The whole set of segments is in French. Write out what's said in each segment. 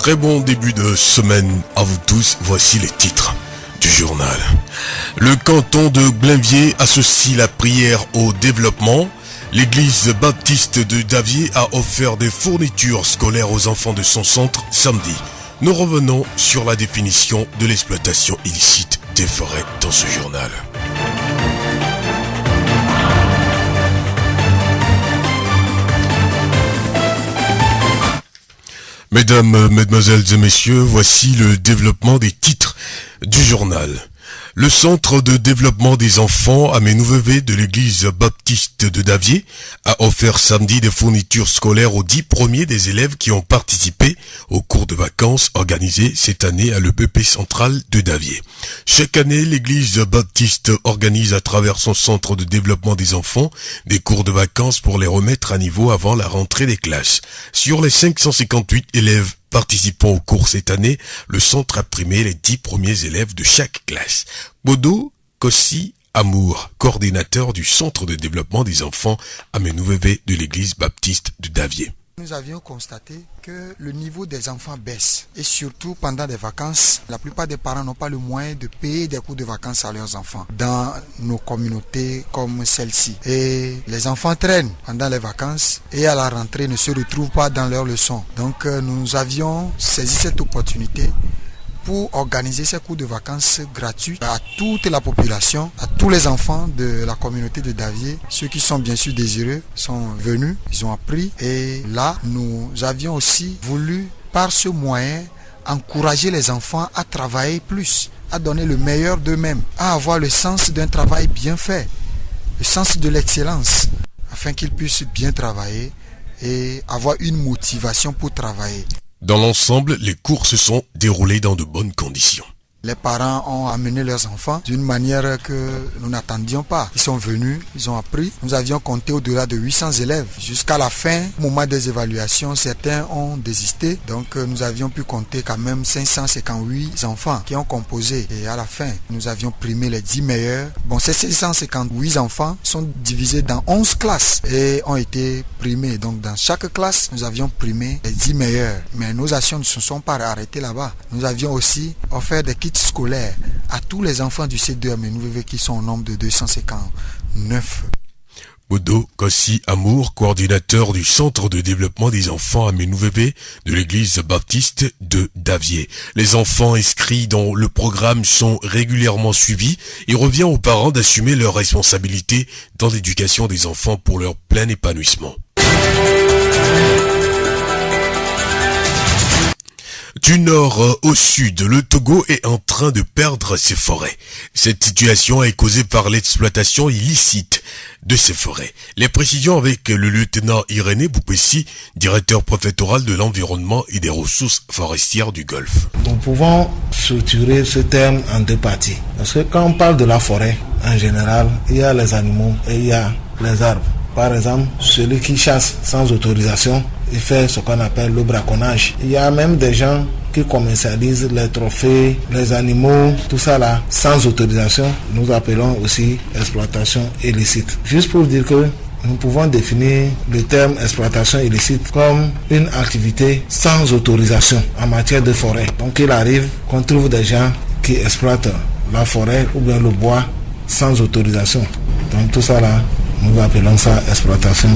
Très bon début de semaine à vous tous, voici les titres du journal. Le canton de Blainviers associe la prière au développement. L'église baptiste de Davier a offert des fournitures scolaires aux enfants de son centre samedi. Nous revenons sur la définition de l'exploitation illicite des forêts dans ce journal. Mesdames, mesdemoiselles et messieurs, voici le développement des titres du journal. Le centre de développement des enfants à Ménouvevé de l'église baptiste de Davier a offert samedi des fournitures scolaires aux 10 premiers des élèves qui ont participé au cours de vacances organisé cette année à l'EPP central de Davier. Chaque année, l'église baptiste organise à travers son centre de développement des enfants des cours de vacances pour les remettre à niveau avant la rentrée des classes. Sur les 558 élèves participant au cours cette année, le centre a primé les 10 premiers élèves de chaque classe. Bodo Kossi Amour, coordinateur du centre de développement des enfants à Ménouvevé de l'église baptiste de Davier. Nous avions constaté que le niveau des enfants baisse et surtout pendant des vacances, la plupart des parents n'ont pas le moyen de payer des cours de vacances à leurs enfants dans nos communautés comme celle-ci. Et les enfants traînent pendant les vacances et à la rentrée ne se retrouvent pas dans leurs leçons. Donc nous avions saisi cette opportunité pour organiser ces cours de vacances gratuits à toute la population, à tous les enfants de la communauté de Davier. Ceux qui sont bien sûr désireux sont venus, ils ont appris. Et là, nous avions aussi voulu, par ce moyen, encourager les enfants à travailler plus, à donner le meilleur d'eux-mêmes, à avoir le sens d'un travail bien fait, le sens de l'excellence, afin qu'ils puissent bien travailler et avoir une motivation pour travailler. Dans l'ensemble, les cours se sont déroulés dans de bonnes conditions. Les parents ont amené leurs enfants d'une manière que nous n'attendions pas. Ils sont venus, ils ont appris. Nous avions compté au-delà de 800 élèves. Jusqu'à la fin, au moment des évaluations, certains ont désisté. Donc nous avions pu compter quand même 558 enfants qui ont composé. Et à la fin, nous avions primé les 10 meilleurs. Bon, ces 558 enfants sont divisés dans 11 classes et ont été primés. Donc dans chaque classe, nous avions primé les 10 meilleurs. Mais nos actions ne se sont pas arrêtées là-bas. Nous avions aussi offert des kits scolaires à tous les enfants du C2 à Ménouvevé qui sont au nombre de 259. Bodo Kossi Amour, coordinateur du centre de développement des enfants à Ménouvevé de l'église baptiste de Davier. Les enfants inscrits dans le programme sont régulièrement suivis. Il revient aux parents d'assumer leurs responsabilités dans l'éducation des enfants pour leur plein épanouissement. Du nord au sud, le Togo est en train de perdre ses forêts. Cette situation est causée par l'exploitation illicite de ces forêts. Les précisions avec le lieutenant Irénée Boupessi, directeur préfectoral de l'environnement et des ressources forestières du Golfe. Nous pouvons structurer ce terme en deux parties. Parce que quand on parle de la forêt, en général, il y a les animaux et il y a les arbres. Par exemple, celui qui chasse sans autorisation, il fait ce qu'on appelle le braconnage. Il y a même des gens qui commercialisent les trophées, les animaux, tout ça là, sans autorisation. Nous appelons aussi exploitation illicite. Juste pour dire que nous pouvons définir le terme exploitation illicite comme une activité sans autorisation en matière de forêt. Donc il arrive qu'on trouve des gens qui exploitent la forêt ou bien le bois sans autorisation. Donc tout ça là, nous appelons ça exploitation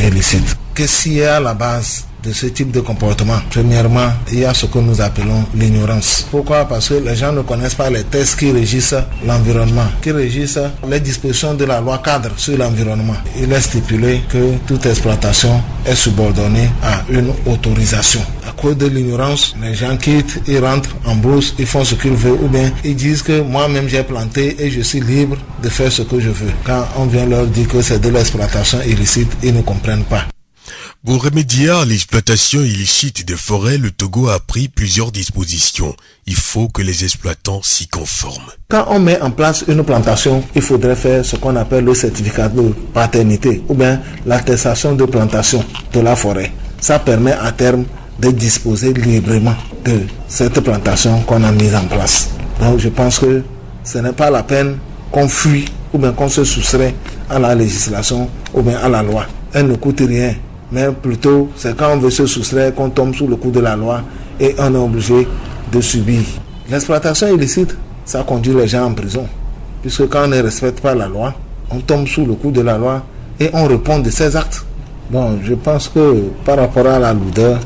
illicite. Qu'est-ce qu'il y a à la base de ce type de comportement? Premièrement, il y a ce que nous appelons l'ignorance. Pourquoi? Parce que les gens ne connaissent pas les textes qui régissent l'environnement, qui régissent les dispositions de la loi cadre sur l'environnement. Il est stipulé que toute exploitation est subordonnée à une autorisation. À cause de l'ignorance, les gens quittent, ils rentrent en brousse, ils font ce qu'ils veulent, ou bien ils disent que moi-même j'ai planté et je suis libre de faire ce que je veux. Quand on vient leur dire que c'est de l'exploitation illicite, ils ne comprennent pas. Pour remédier à l'exploitation illicite des forêts, le Togo a pris plusieurs dispositions. Il faut que les exploitants s'y conforment. Quand on met en place une plantation, il faudrait faire ce qu'on appelle le certificat de paternité ou bien l'attestation de plantation de la forêt. Ça permet à terme de disposer librement de cette plantation qu'on a mise en place. Donc je pense que ce n'est pas la peine qu'on fuit ou bien qu'on se soustrait à la législation ou bien à la loi. Elle ne coûte rien Mais plutôt, c'est quand on veut se soustraire qu'on tombe sous le coup de la loi et on est obligé de subir. L'exploitation illicite, ça conduit les gens en prison. Puisque quand on ne respecte pas la loi, on tombe sous le coup de la loi et on répond de ses actes. Bon, je pense que par rapport à la lourdeur,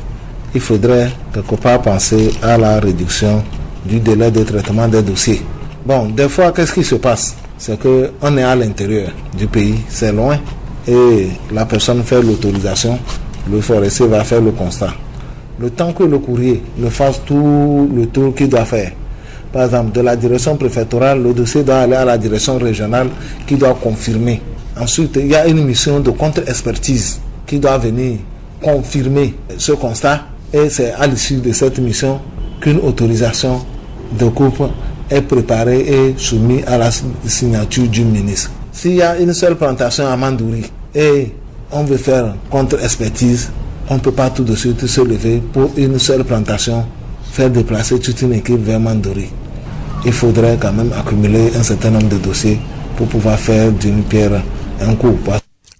il faudrait quelque part penser à la réduction du délai de traitement des dossiers. Bon, des fois, qu'est-ce qui se passe? C'est qu'on est à l'intérieur du pays, c'est loin, et la personne fait l'autorisation, le forestier va faire le constat. Le temps que le courrier ne fasse tout le tour qu'il doit faire, par exemple, de la direction préfectorale, le dossier doit aller à la direction régionale qui doit confirmer. Ensuite, il y a une mission de contre-expertise qui doit venir confirmer ce constat. Et c'est à l'issue de cette mission qu'une autorisation de coupe est préparée et soumise à la signature du ministre. S'il y a une seule plantation à Mandouri et on veut faire contre-expertise, on ne peut pas tout de suite se lever pour une seule plantation, faire déplacer toute une équipe vers Mandouri. Il faudrait quand même accumuler un certain nombre de dossiers pour pouvoir faire d'une pierre un coup.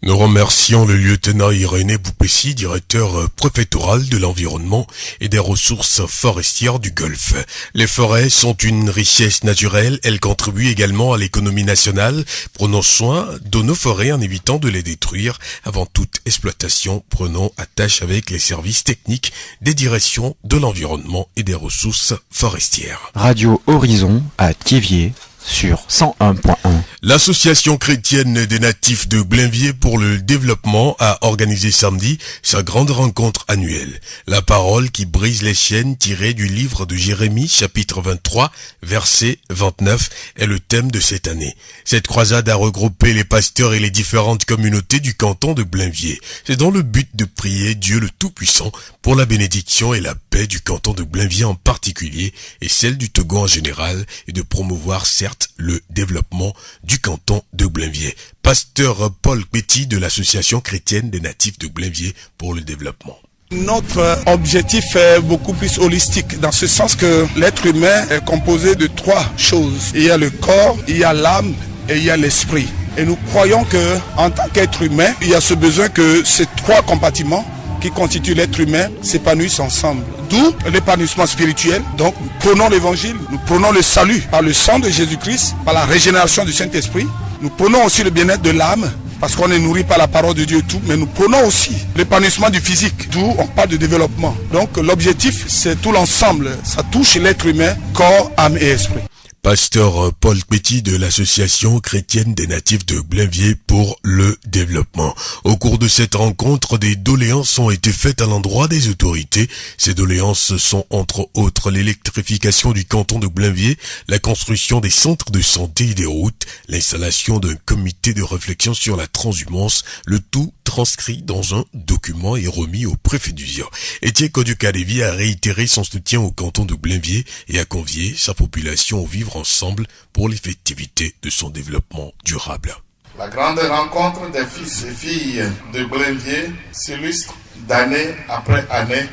Nous remercions le lieutenant Irénée Boupessi, directeur préfectoral de l'environnement et des ressources forestières du Golfe. Les forêts sont une richesse naturelle, elles contribuent également à l'économie nationale. Prenons soin de nos forêts en évitant de les détruire. Avant toute exploitation, prenons attache avec les services techniques des directions de l'environnement et des ressources forestières. Radio Horizon à Thiéviers sur 101.1. L'association chrétienne des natifs de Blainviers pour le développement a organisé samedi sa grande rencontre annuelle. La parole qui brise les chaînes tirée du livre de Jérémie chapitre 23 verset 29 est le thème de cette année. Cette croisade a regroupé les pasteurs et les différentes communautés du canton de Blainviers. C'est dans le but de prier Dieu le Tout-Puissant pour la bénédiction et la paix du canton de Blainviers en particulier et celle du Togo en général et de promouvoir certes le développement du canton de Blainviers. Pasteur Paul Petit de l'association chrétienne des natifs de Blainviers pour le développement. Notre objectif est beaucoup plus holistique, dans ce sens que l'être humain est composé de trois choses. Il y a le corps, il y a l'âme et il y a l'esprit. Et nous croyons que, en tant qu'être humain, il y a ce besoin que ces trois compartiments qui constituent l'être humain s'épanouissent ensemble. D'où l'épanouissement spirituel. Donc, nous prenons l'évangile, nous prenons le salut par le sang de Jésus-Christ, par la régénération du Saint-Esprit. Nous prenons aussi le bien-être de l'âme, parce qu'on est nourri par la parole de Dieu et tout, mais nous prenons aussi l'épanouissement du physique, d'où on parle de développement. Donc, l'objectif, c'est tout l'ensemble. Ça touche l'être humain, corps, âme et esprit. Pasteur Paul Petit de l'association chrétienne des natifs de Blainviers pour le développement. Au cours de cette rencontre, des doléances ont été faites à l'endroit des autorités. Ces doléances sont entre autres l'électrification du canton de Blainviers, la construction des centres de santé et des routes, l'installation d'un comité de réflexion sur la transhumance, le tout transcrit dans un document et remis au préfet du Zia. Étienne Kodiokadevi a réitéré son soutien au canton de Blainviers et a convié sa population au vivre ensemble pour l'effectivité de son développement durable. La grande rencontre des fils et filles de Blainviers s'illustre d'année après année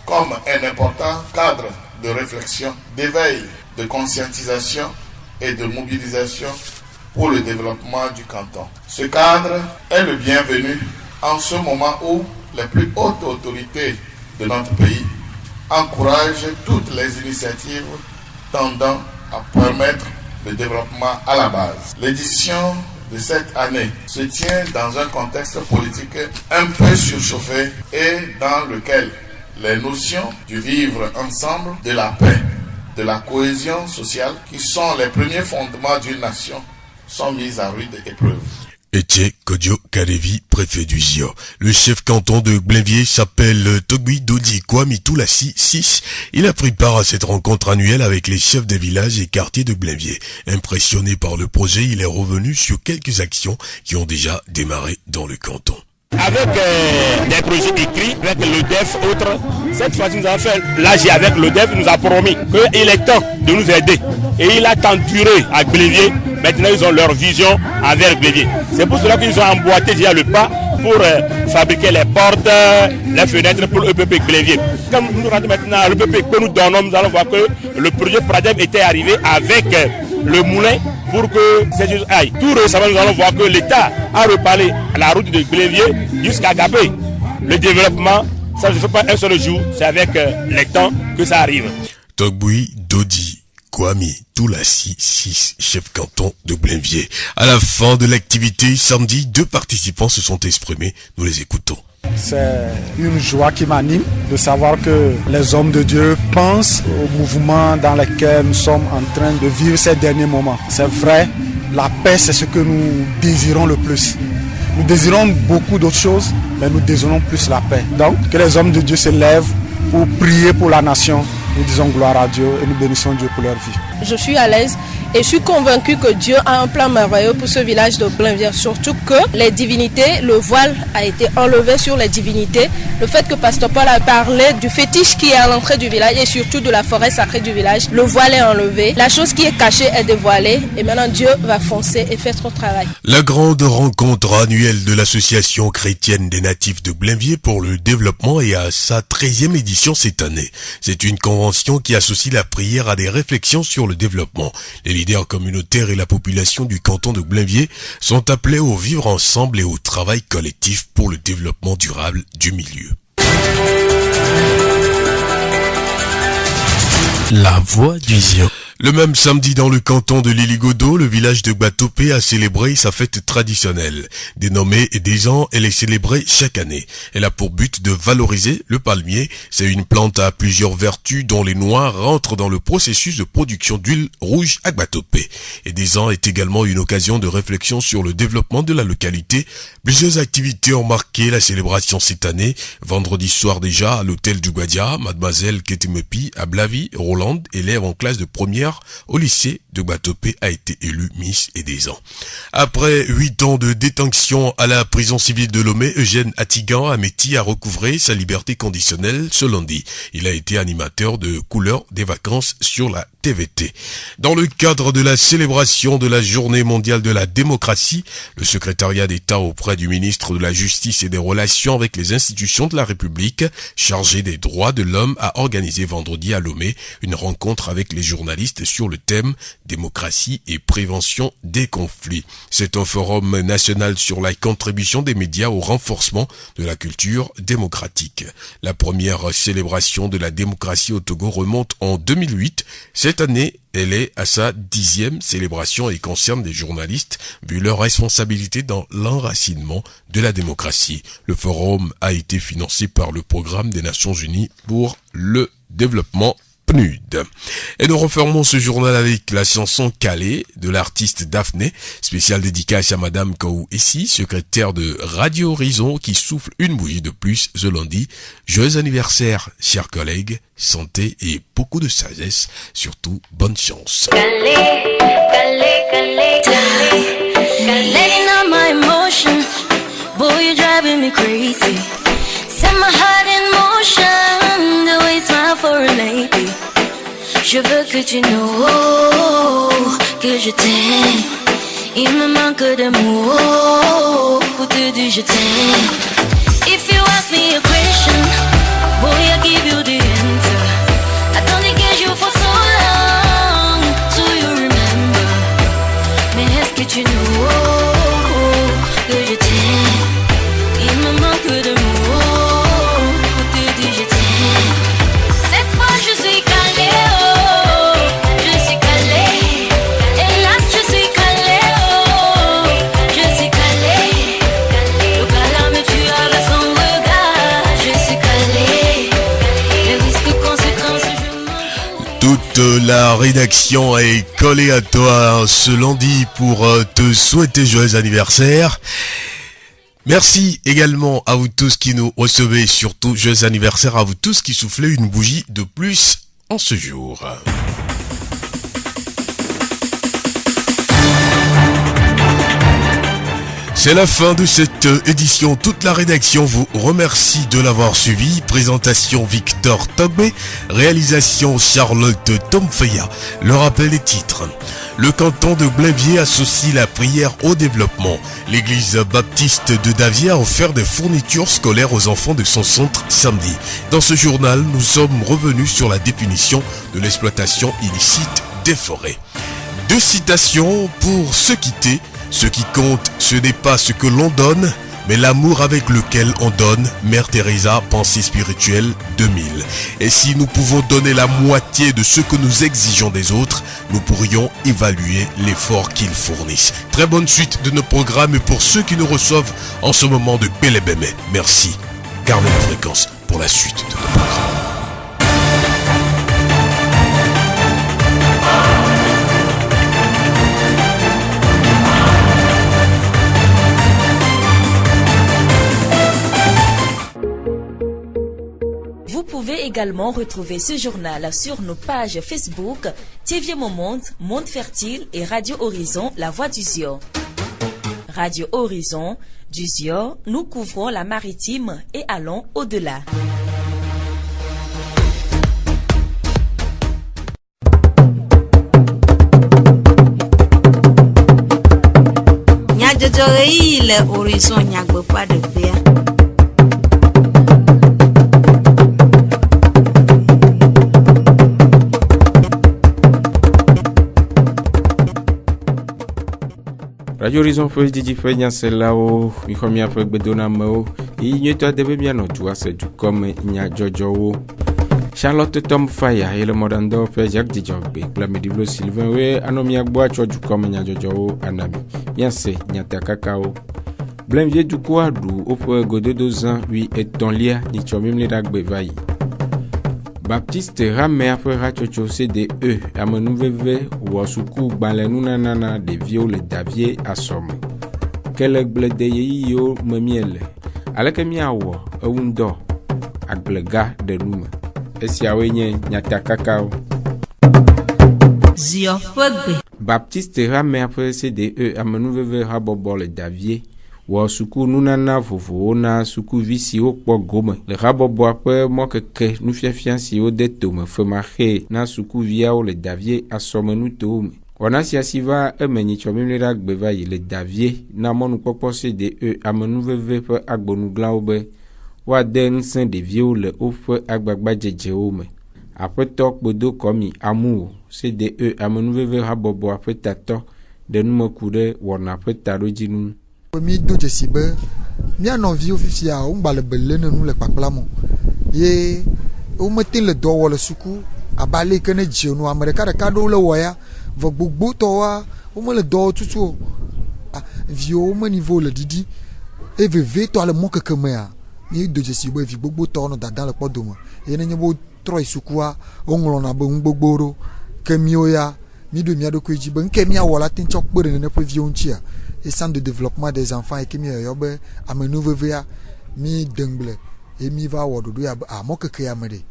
comme un important cadre de réflexion, d'éveil, de conscientisation et de mobilisation pour le développement du canton. Ce cadre est le bienvenu en ce moment où les plus hautes autorités de notre pays encouragent toutes les initiatives tendant à permettre le développement à la base. L'édition de cette année se tient dans un contexte politique un peu surchauffé et dans lequel les notions du vivre ensemble, de la paix, de la cohésion sociale, qui sont les premiers fondements d'une nation, sont mises à rude épreuve. Étienne Kodiokadevi, préfet du Zia. Le chef canton de Blainviers s'appelle Togui Dodi Kwamitoulasi 6. Il a pris part à cette rencontre annuelle avec les chefs des villages et quartiers de Blainviers. Impressionné par le projet, il est revenu sur quelques actions qui ont déjà démarré dans le canton. Avec des projets écrits, avec l'ODEF, autres, cette fois-ci nous avons fait l'AG avec l'ODEF, il nous a promis qu'il est temps de nous aider. Et il a tant duré à Blainviers, maintenant ils ont leur vision envers Blainviers. C'est pour cela qu'ils ont emboîté déjà le pas pour fabriquer les portes, les fenêtres pour l'EPP Blainviers. Comme nous rentrons maintenant à l'EPP que nous donnons, nous allons voir que le projet Pradem était arrivé avec le moulin pour que ces choses aillent. Tout récemment, nous allons voir que l'État a reparlé la route de Blainviers jusqu'à Gabé. Le développement, ça ne se fait pas un seul jour, c'est avec les temps que ça arrive. Togboui Dodi Kwame Toulassi, 6 chefs canton de Blainviers. À la fin de l'activité samedi, 2 participants se sont exprimés. Nous les écoutons. C'est une joie qui m'anime de savoir que les hommes de Dieu pensent au mouvement dans lequel nous sommes en train de vivre ces derniers moments. C'est vrai, la paix, c'est ce que nous désirons le plus. Nous désirons beaucoup d'autres choses, mais nous désirons plus la paix. Donc, que les hommes de Dieu se lèvent pour prier pour la nation. Nous disons gloire à Dieu et nous bénissons Dieu pour leur vie. Je suis à l'aise et je suis convaincu que Dieu a un plan merveilleux pour ce village de Blainviers. Surtout que les divinités, le voile a été enlevé sur les divinités. Le fait que Pasteur Paul a parlé du fétiche qui est à l'entrée du village et surtout de la forêt sacrée du village, le voile est enlevé. La chose qui est cachée est dévoilée et maintenant Dieu va foncer et faire son travail. La grande rencontre annuelle de l'association chrétienne des natifs de Blainviers pour le développement est à sa 13e édition cette année. C'est une convention qui associe la prière à des réflexions sur le développement. Les leaders communautaires et la population du canton de Blainviers sont appelés au vivre ensemble et au travail collectif pour le développement durable du milieu. La voix du Zion. Le même samedi dans le canton de Liligodo, le village de Gbatope a célébré sa fête traditionnelle. Dénommée des ans, elle est célébrée chaque année. Elle a pour but de valoriser le palmier. C'est une plante à plusieurs vertus dont les noix rentrent dans le processus de production d'huile rouge à Gbatope. Et des ans est également une occasion de réflexion sur le développement de la localité. Plusieurs activités ont marqué la célébration cette année. Vendredi soir déjà, à l'hôtel du Gwadia, mademoiselle Ketemepi Ablavi Roland, élève en classe de première au lycée de Gbatope, a été élue Miss et des ans. Après 8 ans de détention à la prison civile de Lomé, Eugène Atigan Ameti a recouvré sa liberté conditionnelle ce lundi. Il a été animateur de Couleurs des vacances sur la TVT. Dans le cadre de la célébration de la Journée mondiale de la démocratie, le secrétariat d'État auprès du ministre de la Justice et des Relations avec les institutions de la République, chargé des droits de l'homme, a organisé vendredi à Lomé une rencontre avec les journalistes sur le thème démocratie et prévention des conflits. C'est un forum national sur la contribution des médias au renforcement de la culture démocratique. La première célébration de la démocratie au Togo remonte en 2008. Cette année, elle est à sa 10e célébration et concerne des journalistes vu leur responsabilité dans l'enracinement de la démocratie. Le forum a été financé par le Programme des Nations Unies pour le développement PNUD. Et nous refermons ce journal avec la chanson Calais de l'artiste Daphné, spéciale dédicace à Madame Kou Essi, secrétaire de Radio Horizon, qui souffle une bougie de plus ce lundi. Joyeux anniversaire, chers collègues, santé et beaucoup de sagesse, surtout bonne chance. Calais, Calais, Calais, Calais, Calais, not my emotion, boy you're driving me crazy, set my heart in motion, the way you smile for a lady. Je veux que tu know que je t'aime. Il me manque de mots pour te dire je t'aime. If you ask me a question, boy I give you the answer. I don't engage you for so long, so you remember. Mais est-ce que tu know que je t'aime? Il me manque de mots pour te dire je t'aime. Cette fois je suis calée. Toute la rédaction est collée à toi ce lundi pour te souhaiter joyeux anniversaire. Merci également à vous tous qui nous recevez, surtout joyeux anniversaire à vous tous qui soufflez une bougie de plus en ce jour. C'est la fin de cette édition. Toute la rédaction vous remercie de l'avoir suivi. Présentation Victor Togbe, réalisation Charlotte Tomfeya. Le rappel des titres. Le canton de Blainviers associe la prière au développement. L'église baptiste de Davier a offert des fournitures scolaires aux enfants de son centre samedi. Dans ce journal, nous sommes revenus sur la définition de l'exploitation illicite des forêts. 2 citations pour se quitter. Ce qui compte, ce n'est pas ce que l'on donne, mais l'amour avec lequel on donne. Mère Teresa, Pensée spirituelle 2000. Et si nous pouvons donner la moitié de ce que nous exigeons des autres, nous pourrions évaluer l'effort qu'ils fournissent. Très bonne suite de nos programmes et pour ceux qui nous reçoivent en ce moment de Pelebeme, merci. Gardez la fréquence pour la suite de nos programmes. Vous pouvez également retrouver ce journal sur nos pages Facebook, TV Monde, Monde Fertile et Radio Horizon, La Voix du Zion. Radio Horizon, du Zion, nous couvrons la maritime et allons au-delà. Le Horizon nyagbe pas de paix. Radio Horizon fo didi fo nya selao mi ko mi afo gbedona mo yi nyeto debe mi anotu ase du comme nya jojo wo Charlotte Tom Faya et le modando fait Jacques Dijongbe Plamedivlo Sylvain we anomi agbo acho du comme nya jojo wo anami bien c'est nya takakao Blenvier du quoi du au point godé 2 ans oui et ton lia ni chomim le dagbe vai Baptiste Ramer frère Chocho CDE amenu veve ou suku balenu nanana de viole Davier assomme Kelek blede yo memiele aleke miawo ewundo aglega de numa esiawenye nyata kakao Zio fogbe Baptiste Ramer frère CDE amenu veve rabobole Davier wa suku nunana vovo na suku visi o kpo gome le rabobo après moi que nous fiafian si o de tome fe marché na suku via o le Davier assomme nous tome ona si asiva emeni chomim le ragbeva le Davier na monu popo CDE amenu veve fe agbonu glaobe wa den saint de vieux le o fe agbagba jeje o me après tok bodo komi amour CDE amenu veve rabobo après tato de nous me couder wona après tarojinu mi do jesibe mi anovi ofifia o ngba le bele nenu le paplamo ye o metin le do wo le suku abale kene jionu amerika de kado le woya vo gbogbo to wa o me le do tutu vio o me niveau le didi e veve to le moke kemea mi do jesibe vi gbogbo to no dadan le podoma e ne nyebo troi suku a o nglo na be gbogboro kemi oya mi do mi adoko jibe nke mi awola tin chok pere ne pe vio nchia et centre de développement des enfants et qui mi yobe amenuve via mi dengle et mi va wododo ya a mokeke ya mede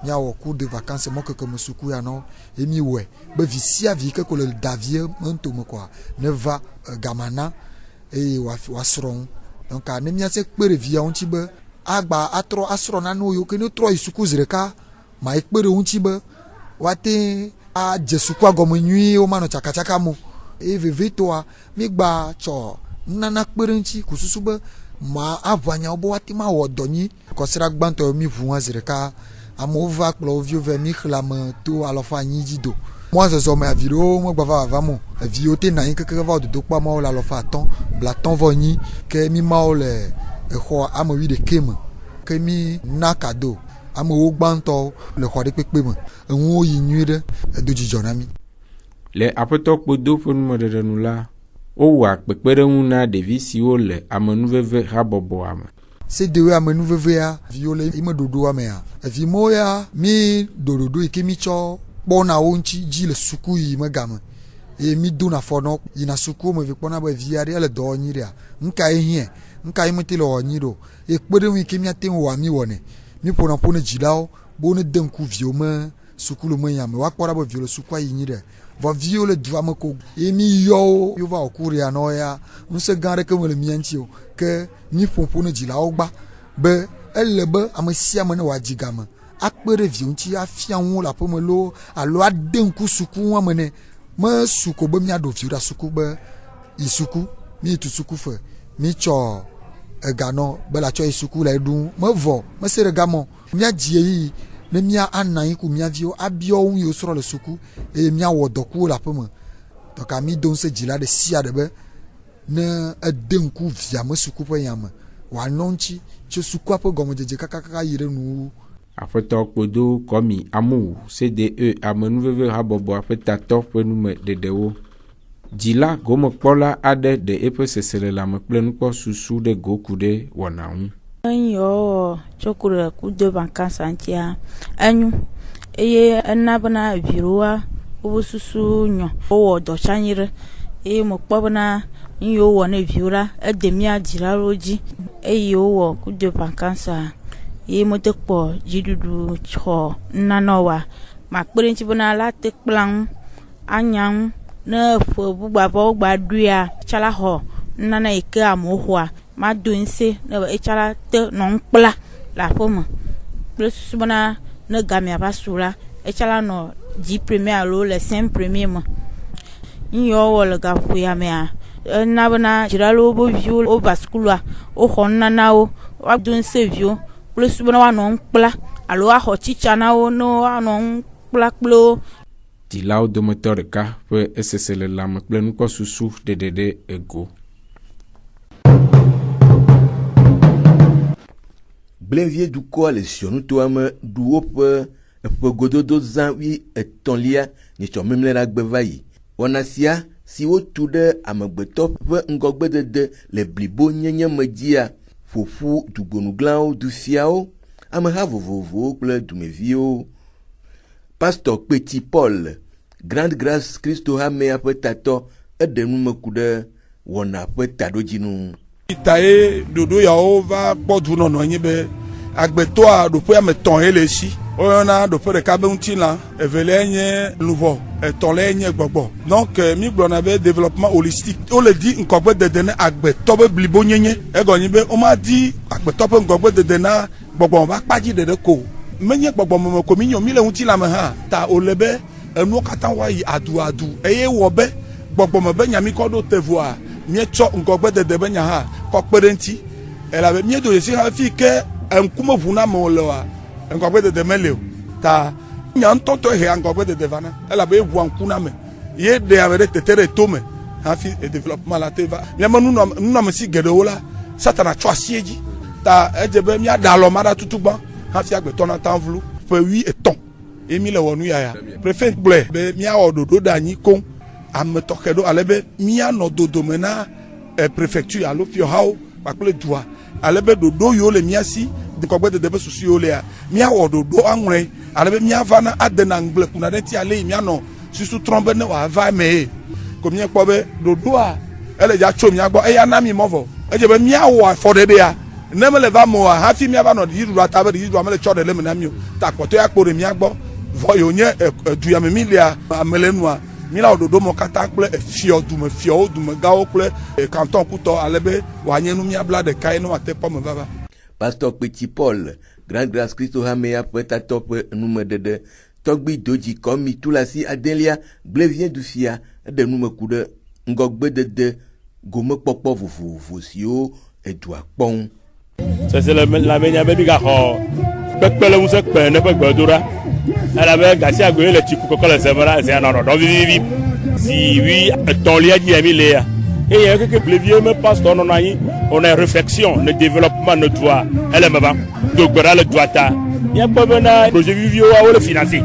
mi awo cours de vacances mokeke musuku ya no et mi we be visia vi ke ko le Davier monto me quoi ne va gamana et wa sron donc a ne mi ase pere via onti be agba atro asro na no yo ke no tro isuku zreka ma ekpere onti be wate a jesuku agomnui o mano chaka mo e veve toa mi gba cho nana kperenchi kususu be ma avanya obo wati ma wodonyi ko sira gbanto mi vu azireka amova kplo vio ve mi khlam to alofa nyijido moi ce somme aviro mo gba va mo viote na nkeke va do pa ma la alofa ton blaton voni ke mi ma ole e ho amowi de kem ke mi nakado amo gbanto le ho de pepe mo enwo yinyire do jijonami le apeto kpodo fonu modere nula o wa pepere una devi si o le amenu veve rabobo ama c'est de amenu veve a viole ime dodo ame a vi moya mi dodo ikimi cho bona onchi ji le suku yi magama e mi do na fono ina suku mo vi pona ba vi ari le do nyiri a nka ehie nka imete le onyiro e kpere wi ikimi aten wa mi wone mi pona jilao bone denku vioma suku lo manya me wa kpora ba viole suku yi nyiri va viole drama ko emi yo va okuri anoya nse gare ke mo le mianti o ke ni pompone jila ogba be elebe amasia mo ne wajigama akpere viunti afia won la pomelo alo adenku suku won mene ma suko be mi ado fiura suku be isuku mi tu suku fe mi cho egano be la cho isuku la edun ma vo ma se regamo mi ajie yi ne mia anan ku mia vio abio un yo soro le suku e mia wodoku la pema donc ami don se jila de sia de be ne edenku via me suku ƒe yame wòanɔ ŋuti tso sukua ƒe gɔmedzedze kakaka yi ɖe nuwo. Aƒetɔ kpodo kɔmi amu CDE amenuveve habɔbɔ aƒetatɔ ƒe nume ɖeɖewo. Dzila gomekpɔla aɖe ɖe eƒe seselelame kple nukpɔsusu ɖe goku ɖe wɔna ŋu. Enyo tsoko ɖe kudo vakansa ŋutia enyo eye ena bena eviɖewoa wobe susu nyɔ wowɔ dɔtsanyi ɖe eye mekpɔ bena nu yiwo wɔ ne viwo la ede mía dzraɖo dzi eye wowɔ kudo vakansa ye mete kpɔ dziɖuɖu xɔ nanewoa makpe ɖe ŋuti bena la te kpla ŋu anya ŋu ne ƒe bubuawo gba ɖoea tsala xɔ nane yi ke amewo xɔa mado ŋusẽ ne etsala te nɔ ŋu kpla le aƒe me kple susu bena ne gamea va su la etsala nɔ dzi premier alo le sem premier me. Nu yiwo wɔ le gaƒoƒoya mea ena bena dzralo be viwo wova sukula woxɔ nunanawo woado ŋusẽ viwo kple susu bena woanɔ ŋu kpla alo woaxɔ tsitsa na wo ne woanɔ ŋu kpla kple wo. Dzilawo dometɔ ɖeka ƒe eseselelame kple nukpɔsusu ɖeɖe ɖe ego. Blenvie dukɔa le sionutoa me ɖu woƒe eƒegododo zã wi etɔ̃lia nyetsɔ memle ɖe agbe va yi. Wɔna sia si wotu ɖe amegbetɔ ƒe ŋgɔgbedede le blibo nyenye me dzia ƒoƒu dugbonuglawo dufiawo ameha vovovowo kple dumeviwo. Pastor Petit Paul Grande Grâce Christo Hamea ƒe tatɔ eɖe numeku ɖe wɔna ƒe taɖodzinu. Itaye dodo yawo va kpɔ du nɔnɔ anyi be agbetɔa ɖoƒe ame tɔ̃ ye le esi. Woyɔna ɖoƒe ɖeka be ŋutilã, evelia nye luʋɔ, etɔ̃lia nye gbɔgbɔ. Donc mi gblɔna be développement holistique. Wole di ŋgɔgbedede ne agbetɔ be blibo nyenye. Egɔnyi be woma di agbetɔ ƒe ŋgɔgbedede na gbɔgbɔ ƒe akpadzi ɖeɖe ko. Menye gbɔgbɔ me ko mi nyo mi le ŋutilã me hã ta wole be enuwo katã woayi aduadu eye wɔ be gbɔgbɔ me be nyami kɔ ɖo te voa mietsɔ ŋgɔgbedede be nya hã kɔ kpe ɖe ŋuti elabe miedo dzesi hã fi ke ŋkume ʋu na amewo le oa ŋgɔgbedede mele o ta nya ŋutɔtɔ hea ŋgɔgbedede vana elabe eʋua ŋku na ame ye ɖe ame ɖe tete ɖe tome hafi développement la te va miame nunɔamesi geɖewo la satana tsɔ asi edzi ta edze be miaɖe alɔ ma ɖa tutu gbã hafi agbetɔ na ta vlu ƒe 8 ye mi le wɔ nu yaya préfet gblɔe be miawɔ ɖoɖo ɖe anyi koŋ ame tɔxɛ ɖo ale be mianɔ dodome na préfecture alo fiɔhawo kpakple dua ale be ɖoɖo yiwo le mia si ŋgɔgbedede be susu yiwo lea miawɔ ɖoɖo aŋlɔe ale be miava na adena ŋgble kuna ɖe ti ale yi mianɔ susu trɔm be ne wòava eme ye ko miekpɔ be ɖoɖoa ele dza tso mia gbɔ eya na mi mɔvɔ edze be miawɔ afɔɖeɖea ne mele va me oa hafi miava nɔ ɖiɖiɖua ta be ɖiɖiɖua mele tsɔ ɖe le me na mi o ta kpɔtɔ ya kpo ɖe mia gbɔ vɔ yewo nye du yame mi lia ame le nua mi la ɖoɖo mo katã kple fiɔ dumefiɔwo dumegawo kple kanton kutɔ ale be wòanye nu miabla ɖeka ye ne wòate kpɔ me vava. Pastor Petit Paul Grande Grâce Christo Hamea ƒe tatɔ ƒe numeɖeɖe tɔgbi dodzi kɔmi tulasi adelia Blenvie du fia eɖe numeku ɖe ŋgɔgbedede gomekpɔkpɔ vovovo siwo edua kpɔm. Sese le lamenya be mi gaxɔ kpekpe le ŋusẽ kpe ne ƒe gbedoɖa elabe gasi agbe le tsiku kɔkɔ le zemena zea nɔ ɖɔɖɔ vivivi si wi etɔ̃lia dzi mi le ya eye keke Blenvie me pasteur nɔnɔ anyi on a réflexion le développement ne dua ele me va do gbera le dua ta miakpɔ bena projet viviwo wole financer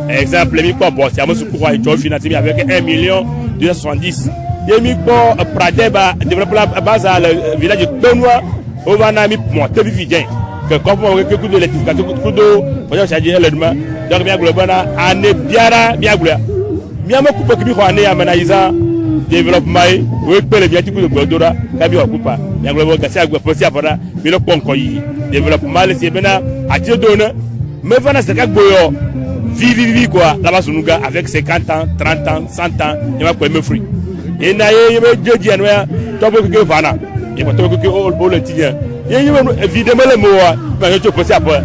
exemple mi kpɔ bɔ si ame suku xɔ etsɔ financer mi avec 1,270 ye mi kpɔ Pradeba développement base le village Kpenua over na mi monte vividien que comme que kudo l'électrification kudo faut charger le demain donc bien global année biara bien global bien me coupe que mi ko année amena isa développement we pele bien ti kudo gbodora ka bi okupa bien global ka sia gbe posi afara mi lo pon ko yi développement le sebena ati dona me vana se ka gboyo vivi quoi là-bas sunuga avec 50 ans 30 ans 100 ans il va pas me fruit et na ye me jeji anwa to bo ke vana et pas to ke o le tien ye évidemment le moa mais je pense après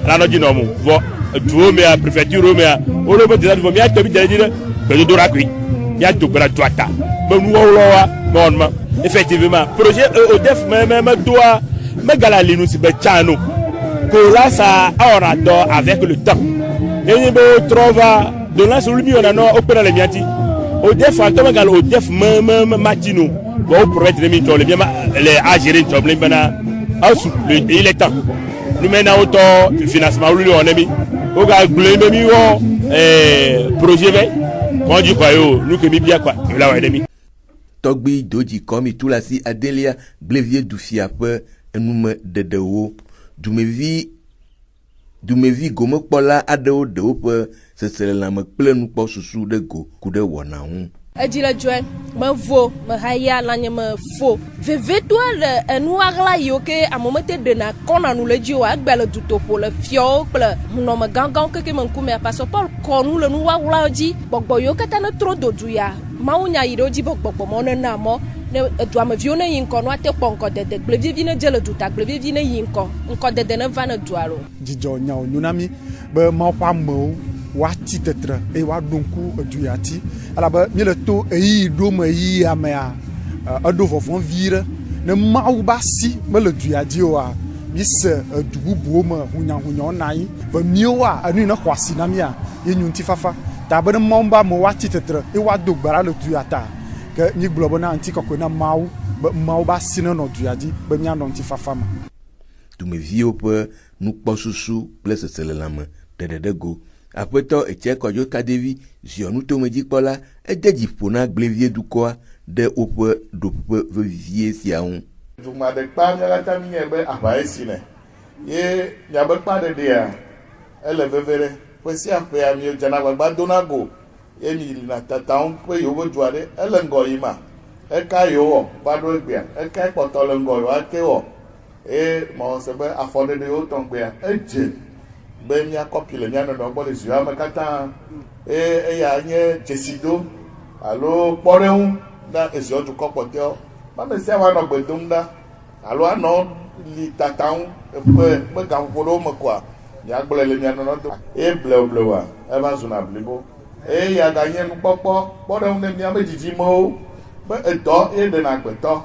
la no dino mo vo duo me a préfecture me a o lo be déjà vo mi a tobi dire be do rakui ya do bra doata be nu wo wa mon ma effectivement projet ODEF me doit me galali nous si be chano que là ça aura d'or avec le temps et be trova de là sur lui on a no opéra le miati ODEF fantôme gal ODEF me matino bon promettre de mi to le bien les agir to blin bana asu il est temps nous maintenant autant financement lui on ami o ga blin de mi wo projet ve on dit quoi yo nous que mi bien quoi là ouais demi Togbi doji komi tulasi adelia Blevier dufia pe enume dedewo dumevi gomo kpola adewo dewo pe sesele la me kple nukpo susu de go kude wona hu Adila joen me vo me haya lanye me fo veve toi le nu agla yoke a momete de na kona nu le jiwa agbele duto po le fio ple no me gangan ke me nkume passeport konu le nu agla ji gbogbo yo kata na tro dodu ya maunya iro ji gbogbo mo na mo ne edua me vione yin kono ate ponko dede Blevier vi ne jele duta Blevier vi ne yin ko nko dede ne va na duaro jijo nya onunami be ma kwa mo wati tetre e wa donku duyati ala ba mi le to e do ma yi amea ado fofon vire ne mawu ba si me le duyadi wa mi se dubu buoma hunyan nai va mi wa anu na kwasi na mi a yenyunti fafa ta ba ne momba mo wati tetre e wa do gbara le duyata ke ni globo na anti kokko na mawu ba si no duyadi ba mi andon ti fafa ma tu me vie pe nous posusu place sele lame de go Apeto etie kojo kadevi zionu to meji kpola edeji pona Blevier du quoi de ope dope vivier siaun Juma de pa nya lata mi ebe abae sine ye nya be pa de dia ele vevere kwesi ampe ya mi jana gba donago ye mi na tataun pe yo bo juade ele ngo yima e ka yo ba do egbe e ka poto le ngo yo ake wo mo se be afode de o ton gbe eje be mi akopi le nyano no bole zu amakata ya nye chesido alo poreun da ezio ju kopote o ma me se wa no gbedum da alo ano li tataun pe ga foro mo kwa ya gbele le nyano no do blewa e ma zuna blibo ya ga nye nu popo poreun ne mi amejiji mo be edo de na gbeto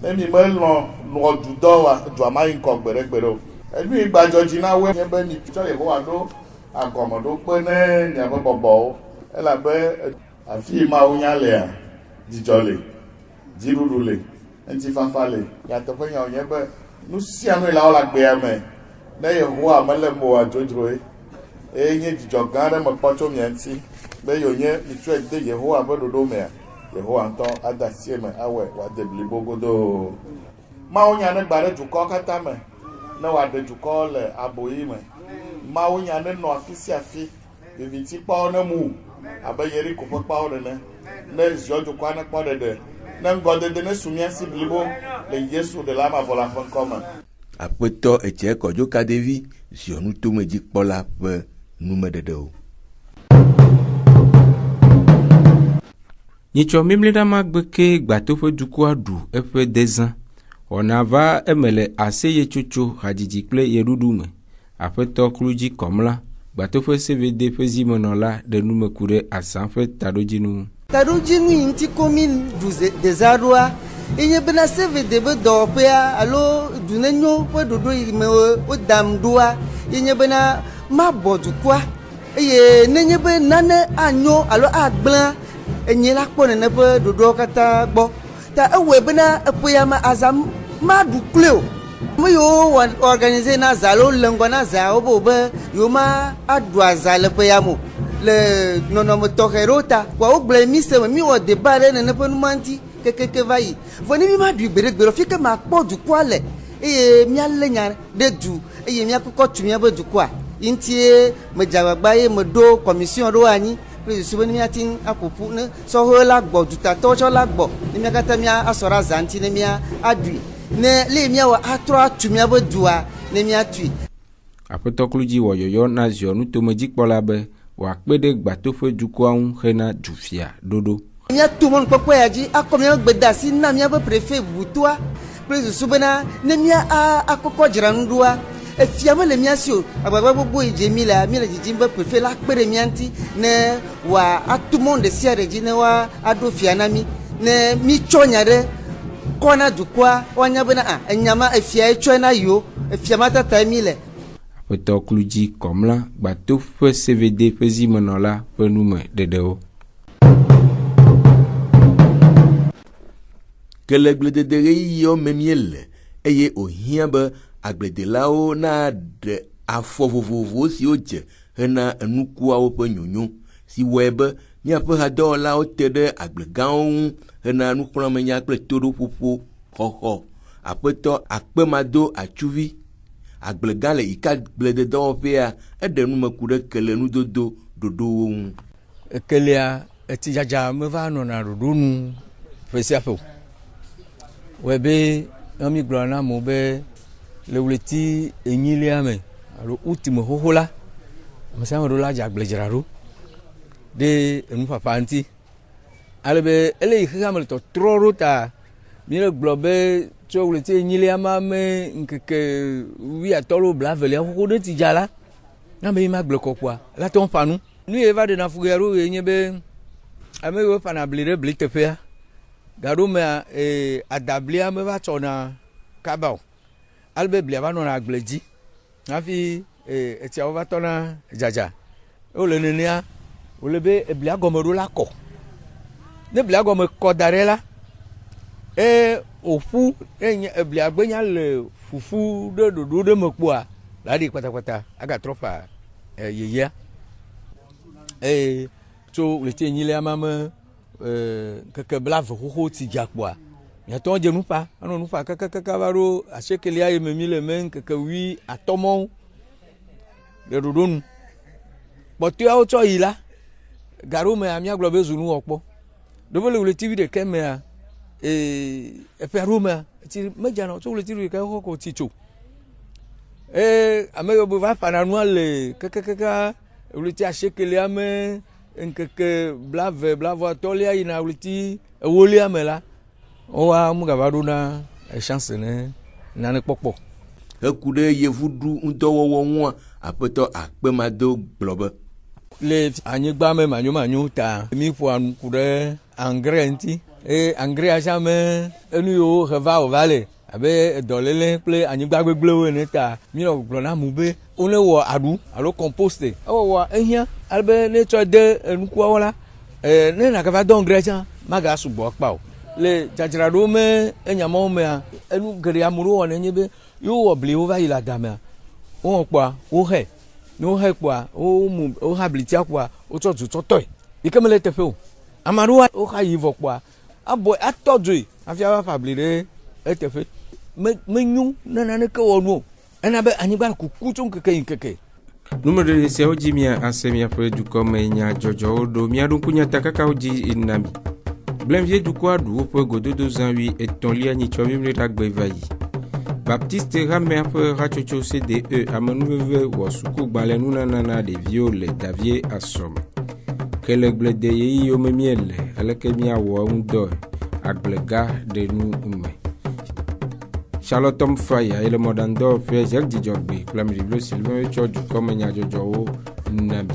me mi me no du do wa du amayin ko gbere ẹbí ìgbàjọ jìnnà wẹ́ ní ẹbẹ́ ní ìjọ ìwọ́ àdó àgọ̀mọ̀dó pé ní ẹbẹ́ bọ̀bọ̀ ẹ làbẹ́ àfi ìmọ̀ òyìnlẹ̀ à jíjọlẹ̀ jírúrúlẹ̀ ẹntì fáfálẹ̀ yàtọ̀ fẹ́ yàn òyìn ẹbẹ́ ní sí àmì ìlà ọ̀là gbé ẹmẹ̀ lẹ́yìn ìwọ́ àmọ́lẹ̀mọ́ àjọjọ ẹ̀yìn jíjọ gán rẹ̀ mọ̀ pọ́tọ́ mi ẹntì bẹ́ẹ̀ òyìn ìtú ẹ̀dẹ́ ìwọ́ àmọ́dòdó mẹ́ ìwọ́ àntọ́ adàsí ẹ̀mẹ̀ awẹ̀ wà dẹ̀bìlì gbógódó máa òyìn ànẹ́gbàrẹ́ jù kọ́ kátà mẹ́ na wa de jukɔ le aboyi me mawu nya ne nɔ afi afi viviti kpawo ne mu abe yeri koƒe kpawo ne ziɔ jukɔa ne kpɔ ɖeɖe ne ŋgɔdede ne sumia si blibo le Yesu de la mavɔ la ƒe ŋkɔ me. Aƒetɔ etie kɔdzo kaɖevi ziɔnu tomedzi kpɔla ƒe numeɖeɖewo. Nyitsɔ mimlina ma gbe ke gbatoƒe dukɔa ɖu eƒe dezã. Ona va emele aseye tsotso hadzidzi kple yeɖuɖu me. Aƒetɔ kludzi kɔmla gbatoƒe CVD ƒe zimenɔla ɖe nume ku ɖe azã ƒe taɖodzinu. Taɖodzinu yi ŋuti komi ɖu dezã ɖoa enye bena CVD be dɔwɔƒea alo dunenyo ƒe ɖoɖo yi me wodam ɖoa enye bena mabɔ dukɔa eye nenye be nane anyo alo agblẽ enye la kpɔ nene ƒe ɖoɖowo katã gbɔ. Ta ewɔe bena eƒea me azam ma ɖu kloe o. Me yiwo organise na zalo le ŋgɔ na zawo be yiwo ma aɖu aza le ƒea me le nɔnɔme tɔxɛ ɖewo ta. Kɔa wogblɔ mi se me mi wɔ débat ɖe nene ƒe numa ŋuti kekeke va yi. Vɔ ne mi ma ɖui gbeɖegbe ɖo fi ke ma kpɔ dukɔa le eye míalé nya ɖe du eye míakɔkɔ tu míaƒe dukɔa. Yi ŋutie medze agbagba ye meɖo commission ɖewo anyi. Susu be miati aƒoƒu ne sɔhe la gbɔ dutatɔwo tsɔ la gbɔ ne mia katã mia asɔ ɖe aza ŋuti ne mia aɖui ne le miawɔ atrɔ atu miaƒe dua ne miatui. Aƒetɔ kludzi wɔ yɔyɔ na ziɔnu tomedzikpɔla be wòakpe ɖe gbatoƒe dukɔa ŋu hena dufia ɖoɖo. Miatu mɔnukpɔkpɔ ya dzi akɔ miaƒe gbedeasi na miaƒe prefe butoa kple susu bena ne mia akɔkɔ dzra nu ɖoa efia me le mia si o agbagba gbogbo yi dze mi le dzidzim be prefe la kpe ɖe mia ŋuti ne wòa atu mɔ ɖe sia ɖe dzi ne wòa aɖo fia na mi ne mi tsɔ nya ɖe kɔ na dukɔa woanya bena enya ma efia etsɔe na yiwo efia ma tata mi le. Aƒetɔ kludzi kɔmla gbatoƒe CVD ƒe zimenɔla ƒe nume ɖeɖewo. ke le agbledede ɣeyiɣiwo me míele eye òhiã be agbledelawo na ɖe afɔ vovovowo siwo dze hena enukuawo ƒe nyonyo si wɔe be míaƒe hadɔwɔlawo te ɖe agblegãwo ŋu hena nukplɔmenya kple toɖoƒoƒo xɔxɔ. Aƒetɔ Akpemado Atsuvi agblegã le yika agblededɔwɔƒea eɖe numeku ɖe ke le nudodo ɖoɖowo ŋu. Ekelia etidzadza meva nɔna ɖoɖo nu ƒe sia ƒe o. Wɔe be ne mi gblɔ na amewo be le ɣleti enyilia me alo utime xoxo la, ame sia ame ɖewo la dze agbledzraɖo ɖe enuƒaƒa ŋuti. Ale be ele yi xexea me le tɔtrɔ ɖo ta mi le gblɔ be tso ɣleti enyilia ma me ŋkeke 15 blavelia xoxo ɖe ti dza la, na be yi ma gble kɔkɔa la tɔ ƒa nu. Nu ye va ɖena fuge ɖo ye nye be ame yiwo ƒana bli ɖe bli teƒea gaɖo mea adablia meva tsɔna kaba o. Ale be blia va nɔna agble dzi hafi etiawo va tɔna dzadza. Wole nenea wole be eblia gɔme ɖo la kɔ. Ne blia gɔme kɔ da ɖe la òƒu eblia gbenya le fufu ɖe ɖoɖo ɖe me kpoa la ɖi kpatakpata agatrɔ ƒa yeyea. Tso ɣleti enyilia ma me keke blave xoxo ti dza kpoa miatɔ dze nuƒa anɔ nuƒa kakaka va ɖo asiekelia yi me mi le me keke 15 mɔwo le ɖoɖo nu. Kpɔtɔeawo tsɔ yi la gaɖo mea miagblɔ be zu nuwɔkpɔ. Ɖobe le ɣleti 11 mea eƒe aɖewo mea ti medzana tso ɣleti 11 xɔ ko ti tso. Ame yiwo va ƒana nua le kakaka ɣleti asiekelia me nkeke blave atɔlia yina ɣleti ewolia me la, woa mu gava ɖo na chance ne nane kpɔkpɔ. Heku ɖe yevuɖu ŋdɔwɔwɔ ŋua aƒetɔ Akpemado gblɔ be le anyigba me manyomanyo ta mi ƒoa nuku ɖe angre ŋuti. Angrea sia me enu yiwo he va wòva le abe dɔléle kple anyigba gbegblẽwo ene ta mi le gblɔ na mu be wone wɔ aɖu alo composte ewɔwɔa ehiã alebe ne tsɔ de enukuawo la ne nakava dɔ angrea sia maga sugbɔ akpa o. Le dzadzraɖo me enyamawo mea enu geɖe ame ɖewo wɔnɛ nye be yewo wɔ bli wova yi le adamea wowɔ kpoa wohɛ ne wohɛ kpoa woha blitia kpoa wotsɔ dzo tsɔ tɔe yi ke mele teƒe o. Ame aɖewo woxa yi vɔ kpoa abɔ atɔ dzoe hafi ava ƒa bli ɖe eteƒe menyo ne naneke wɔ nu o. Ena be anyigba kuku tso ŋkeke yi ŋkeke. Numeɖeɖe siawo dzi mia ase miaƒe dukɔme nya dzɔdzɔwo ɖo mia ɖo ŋkunya takakawo dzi na mi. Blemvie dukɔa ɖu woƒe gododo zã 13 nyitsɔ mimli ɖagbe va yi. Baptiste Hamea ƒe hatsotso CDE amenuveve wɔ sukugbalẽ nunana na ɖeviwo le Davie Asɔme. Ke le gblede yeyiwo me miele aleke miawɔ ŋudɔ agblega ɖe nu me. Charlotte Mfaya ele mɔɖaŋudɔwɔƒe Jacques Dzidzɔgbe kple ameɖiblo Sylvain tsɔ dukɔme nyadzɔdzɔwo na mi.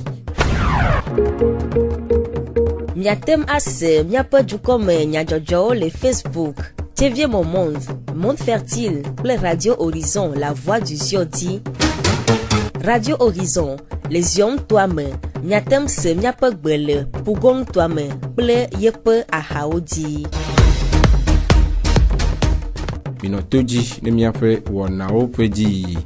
Miatem ase miaƒe dukɔme nyadzɔdzɔwo le Facebook TV Monde, Monde Fertile kple Radio Horizon, La Voix du Zion di. Radio Horizon, le Zion toa me, miatem se miaƒe gbe le Pugong toa me kple yeƒe ahawo di. Minɔ to dzi ne miaƒe wɔnawo ƒe dzi.